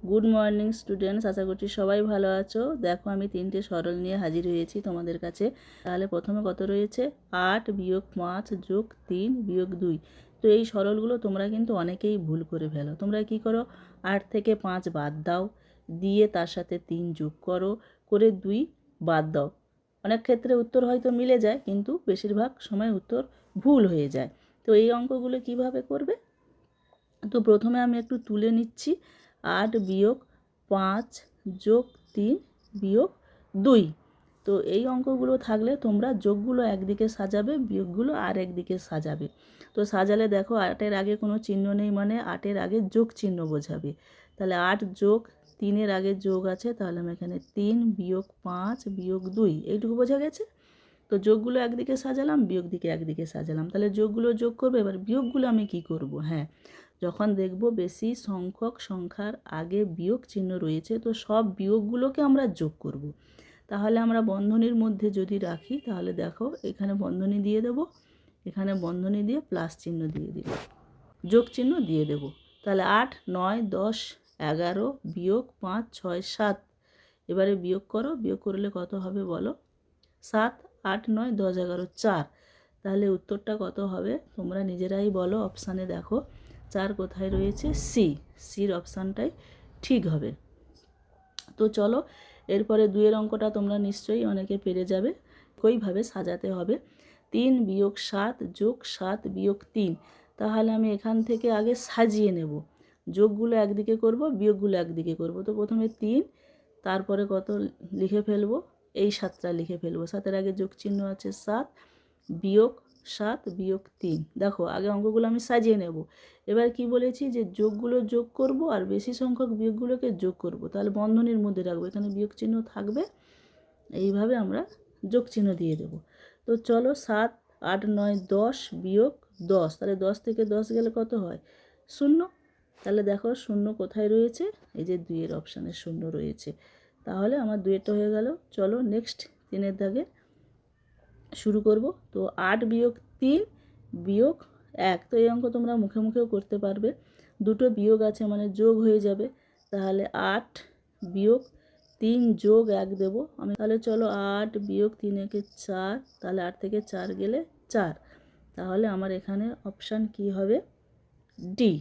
Good morning students, আশা করছি সবাই ভালো আছো। দেখো আমি তিনটে সরল নিয়ে হাজির হয়েছি তোমাদের কাছে। তাহলে প্রথমে কত রয়েছে? 8 বিয়োগ 5 যোগ 3 বিয়োগ 2। তো এই সরলগুলো তোমরা কিন্তু অনেকেই ভুল করে ফেলো। তোমরা কি করো? 8 থেকে 5 বাদ দাও, দিয়ে তার সাথে 3 যোগ করো, করে 2 বাদ দাও। অনেক ক্ষেত্রে উত্তর হয়তো মিলে যায়, কিন্তু বেশিরভাগ সময় উত্তর ভুল হয়ে যায়। তো এই অঙ্কগুলো কিভাবে করবে? তো প্রথমে আমি একটু তুলে নিচ্ছি। 8 বিয়োগ 5 যোগ 3 বিয়োগ 2। তো এই অঙ্কগুলো থাকলে তোমরা যোগগুলো একদিকে সাজাবে, বিয়োগগুলো আর একদিকে সাজাবে। তো সাজালে দেখো 8-এর আগে কোনো চিহ্ন নেই, মানে 8-এর আগে যোগ চিহ্ন বোঝাবে। তাহলে 8 যোগ 3-এর আগে যোগ আছে, তাহলে আমি এখানে 3 বিয়োগ 5 বিয়োগ 2, এইটুকু বোঝা গেছে। তো যোগগুলো একদিকে সাজালাম, বিয়োগ দিকে একদিকে সাজালাম। তাহলে যোগগুলো যোগ করবো, এবার বিয়োগগুলো আমি কি করব? হ্যাঁ, যখন দেখব বেশি সংখ্যক সংখ্যার আগে বিয়োগ চিহ্ন রয়েছে, তো সব বিয়োগগুলোকে আমরা যোগ করব। তাহলে আমরা বন্ধনীর মধ্যে যদি রাখি, তাহলে দেখো এখানে বন্ধনী দিয়ে দেব, এখানে বন্ধনী দিয়ে প্লাস চিহ্ন দিয়ে দিব, যোগ চিহ্ন দিয়ে দেব। তাহলে 8, 9, 10, 11 বিয়োগ 5, 6, 7। এবারে বিয়োগ করো, বিয়োগ করলে কত হবে বলো? 7, 8, 9, 10, 11, 4। তাহলে উত্তরটা কত হবে তোমরা নিজেরাই বলো, অপশানে দেখো 4 কোথায় রয়েছে? সির অপশানটাই ঠিক হবে। তো চলো এরপরে 2-এর অঙ্কটা তোমরা নিশ্চয়ই অনেকে পেরে যাবে। ওইভাবে সাজাতে হবে। 3 বিয়োগ 7 যোগ 7 বিয়োগ 3। তাহলে আমি এখান থেকে আগে সাজিয়ে নেব, যোগগুলো একদিকে করব, বিয়োগগুলো একদিকে করব। তো প্রথমে 3, তারপরে কত লিখে ফেলবো? এই 7টা লিখে ফেলবো। 7-এর আগে যোগ চিহ্ন আছে 7 বিয়োগ 7 বিয়োগ 3। দেখো আগে অঙ্কগুলো আমি সাজিয়ে নেব। এবার কি বলেছি? যে যোগগুলো যোগ করব আর বেশি সংখ্যক বিয়োগগুলোকে যোগ করব। তাহলে বন্ধনীর মধ্যে রাখবো, এখানে বিয়োগ চিহ্ন থাকবে। এইভাবে আমরা যোগ চিহ্ন দিয়ে দেব। তো চলো 7, 8, 9, 10 বিয়োগ 10। তাহলে 10 থেকে 10 গেলে কত হয়? 0। তাহলে দেখো 0 কোথায় রয়েছে? এই যে 2-এর অপশানে 0 রয়েছে। তাহলে আমার 2-এরটা হয়ে গেল। চলো নেক্সট 3-এর দাগে শুরু করব। তো 8 বিয়োগ 3 বিয়োগ 1। তো এই অঙ্ক তোমরা মুখে মুখেও করতে পারবে, দুটো বিয়োগ আছে মানে যোগ হয়ে যাবে। তাহলে 8 বিয়োগ 3 যোগ 1 দেবো আমি। তাহলে চলো 8 বিয়োগ 3 একে 4। তাহলে 8 থেকে 4 গেলে 4। তাহলে আমার এখানে অপশান কি হবে? ডি।